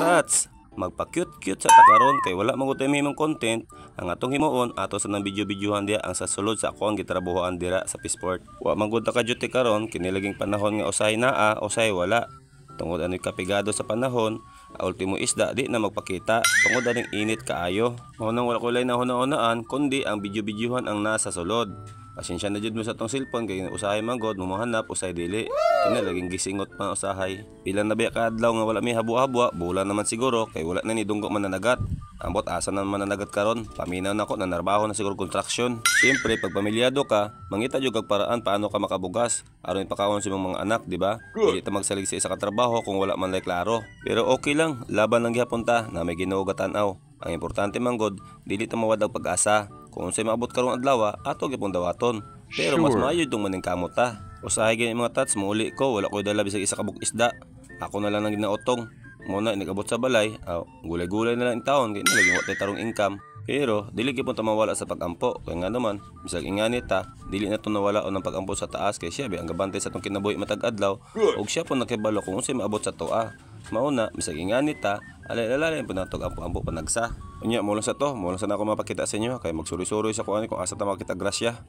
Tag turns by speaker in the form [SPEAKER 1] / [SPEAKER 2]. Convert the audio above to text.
[SPEAKER 1] tats, magpa-cute-cute sa takaron kay wala magutay mimong content ang atong himuon ato sa nang video-videohan dia ang sa sulod sa ako ang gitrabahoan dira sa Peaceport. Wa magud ta ka duty karon kinilaging panahon nga usahay naa usahay wala. Tungod ano'y kapigado sa panahon, ultimo isda di na magpakita tungod aning init kaayo. Mao nang wala ko lay na hunahunaan kundi ang video-videohan ang nasa sulod. Pasensya na jud mo sa tong cellphone kay usahay manggod mo mahanap usay dili. Kini laging gisingot pa usahay. Pila na biya ka adlaw nga wala mi habu-habwa, bulan naman siguro kay wala na ni dunggo mananagat. Ambot asa na mananagat karon, paminaw nako na narbaho na siguro construction. Siyempre pag pamilyado ka, mangita jud kag paraan paano ka makabugas aron ipakaon sa imong mga anak, di ba? Dili ta magsalig sa isa ka trabaho kung wala man lay klaro. Pero okay lang, laban lang gyapon ta na may Ginoo gatanaw. Ang importante manggod, dili ta mawad og pag-asa. Kung unsay maabot karong adlaw, ato gyapon dawaton. Pero mas maayo dong maning kamot ta. Usahay gyud mga tats, muuli ko, wala ko dala bisag isa ka bug isda. Ako na lang nang ginaotong. Muna nagabot sa balay, gulay-gulay na lang in taon, kaya nalaging watay tarong income. Pero dili gyud ta mawala sa pagampo. Kaya nga naman, bisag inganit ta, dili na to nawala on ang pagampo sa taas kay siya ang gabantay sa tong kinabuhi matag adlaw ug siya po nakibalo kung unsay maabot sa toa. Mauna, bisag inganit ta, alay-alay po natog ampo-ampo panagsa. Unya mo lang sa to, mo lang sa ako mapakita sa inyo kay magsuri-suri sa kuan kung asa ta makita grasya.